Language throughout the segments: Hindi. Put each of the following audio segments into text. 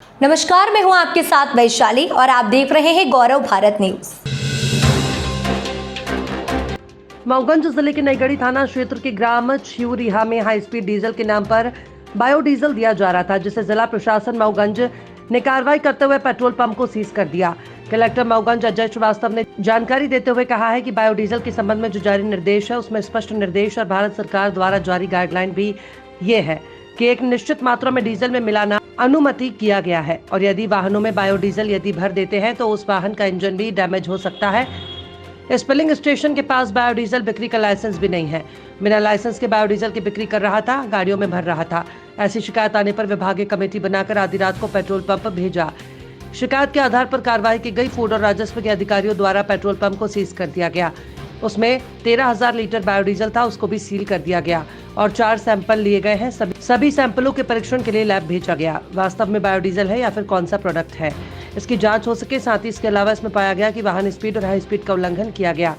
नमस्कार, मैं हूं आपके साथ वैशाली और आप देख रहे हैं गौरव भारत न्यूज। मऊगंज जिले के नईगढ़ी थाना क्षेत्र के ग्राम छिउरिहा में हाई स्पीड डीजल के नाम पर बायोडीजल दिया जा रहा था, जिसे जिला प्रशासन मऊगंज ने कार्रवाई करते हुए पेट्रोल पंप को सीज कर दिया। कलेक्टर मऊगंज अजय श्रीवास्तव ने जानकारी देते हुए कहा है कि बायोडीजल के संबंध में जो जारी निर्देश है उसमें स्पष्ट निर्देश और भारत सरकार द्वारा जारी गाइडलाइन भी ये है कि एक निश्चित मात्रा में डीजल में मिलाना अनुमति किया गया है और यदि वाहनों में बायोडीजल यदि भर देते हैं तो उस वाहन का इंजन भी डैमेज हो सकता है। इस फिलिंग स्टेशन के पास बायोडीजल बिक्री का लाइसेंस भी नहीं है। बिना लाइसेंस के बायोडीजल की बिक्री कर रहा था, गाड़ियों में भर रहा था। ऐसी शिकायत आने पर विभागीय कमेटी बनाकर आधी रात को पेट्रोल पंप भेजा। शिकायत के आधार पर कार्रवाई की गई। फूड और राजस्व के अधिकारियों द्वारा पेट्रोल पंप को सीज कर दिया गया। उसमें 13,000 लीटर बायोडीजल था, उसको भी सील कर दिया गया और 4 सैंपल लिए गए हैं। सभी सैंपलों के परीक्षण के लिए लैब भेजा गया। वास्तव में बायोडीजल है या फिर कौन सा प्रोडक्ट है, इसकी जांच हो सके। साथ ही इसके अलावा इसमें पाया गया कि वाहन स्पीड और हाई स्पीड का उल्लंघन किया गया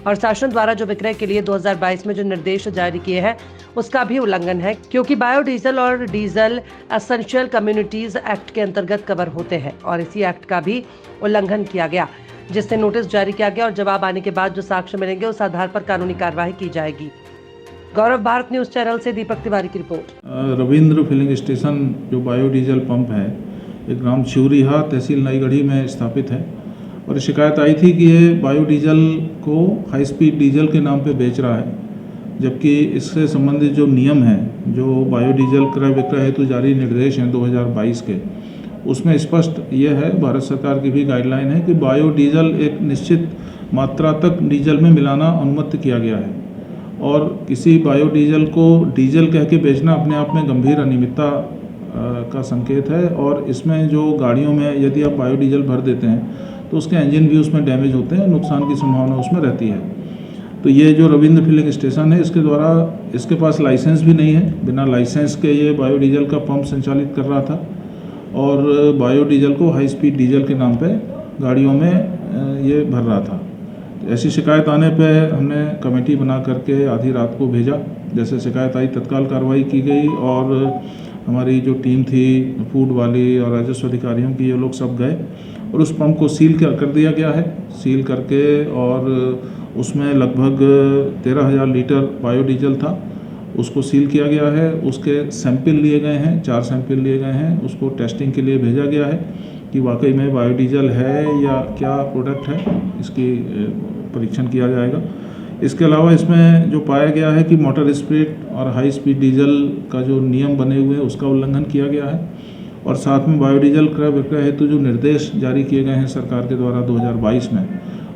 और शासन द्वारा जो विक्रय के लिए 2022 में जो निर्देश जारी किए हैं उसका भी उल्लंघन है, क्योंकि बायोडीजल और डीजल एसेंशियल कम्युनिटीज एक्ट के अंतर्गत कवर होते हैं और इसी एक्ट का भी उल्लंघन किया गया, जिससे नोटिस जारी किया गया और जवाब आने के बाद जो साक्ष्य मिलेंगे उस आधार पर कानूनी कार्रवाई की जाएगी। गौरव भारत न्यूज चैनल से दीपक तिवारी की रिपोर्ट। रविंद्र फिलिंग स्टेशन जो बायोडीजल पंप है, ये ग्राम छिउरिहा तहसील नईगढ़ी में स्थापित है और शिकायत आई थी कि ये बायोडीजल को हाई स्पीड डीजल के नाम पे बेच रहा है, जबकि इससे संबंधित जो नियम हैं, जो बायोडीजल क्रय विक्रय हेतु जारी निर्देश हैं 2022 के, उसमें स्पष्ट ये है, भारत सरकार की भी गाइडलाइन है कि बायोडीजल एक निश्चित मात्रा तक डीजल में मिलाना अनुमति किया गया है और किसी बायोडीजल को डीजल कह के बेचना अपने आप में गंभीर अनियमितता का संकेत है। और इसमें जो गाड़ियों में यदि आप बायोडीजल भर देते हैं तो उसके इंजन भी उसमें डैमेज होते हैं, नुकसान की संभावना उसमें रहती है। तो ये जो रविंद्र फिलिंग स्टेशन है, इसके द्वारा इसके पास लाइसेंस भी नहीं है। बिना लाइसेंस के ये बायोडीजल का पंप संचालित कर रहा था और बायोडीजल को हाई स्पीड डीजल के नाम पे गाड़ियों में ये भर रहा था। ऐसी शिकायत आने पे हमने कमेटी बना करके आधी रात को भेजा। जैसे शिकायत आई तत्काल कार्रवाई की गई और हमारी जो टीम थी फूड वाली और राजस्व अधिकारियों की, ये लोग सब गए और उस पंप को सील कर दिया गया है। सील करके और उसमें लगभग 13,000 लीटर बायोडीजल था, उसको सील किया गया है। उसके सैंपल लिए गए हैं, 4 सैंपल लिए गए हैं। उसको टेस्टिंग के लिए भेजा गया है कि वाकई में बायोडीजल है या क्या प्रोडक्ट है, इसकी परीक्षण किया जाएगा। इसके अलावा इसमें जो पाया गया है कि मोटर स्पीड और हाई स्पीड डीजल का जो नियम बने हुए हैं उसका उल्लंघन किया गया है और साथ में बायोडीजल क्रय विक्रय हेतु जो निर्देश जारी किए गए हैं सरकार के द्वारा 2022 में,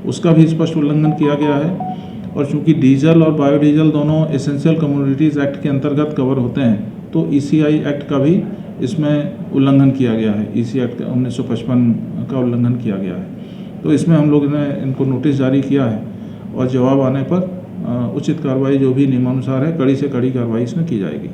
उसका भी स्पष्ट उल्लंघन किया गया है। और चूंकि डीजल और बायोडीजल दोनों एसेंशियल कम्युनिटीज़ एक्ट के अंतर्गत कवर होते हैं, तो ECI एक्ट का भी इसमें उल्लंघन किया गया है। ECI एक्ट 1955 का उल्लंघन किया गया है। तो इसमें हम लोगों ने इनको नोटिस जारी किया है और जवाब आने पर उचित कार्रवाई जो भी नियमानुसार है, कड़ी से कड़ी कार्रवाई इसमें की जाएगी।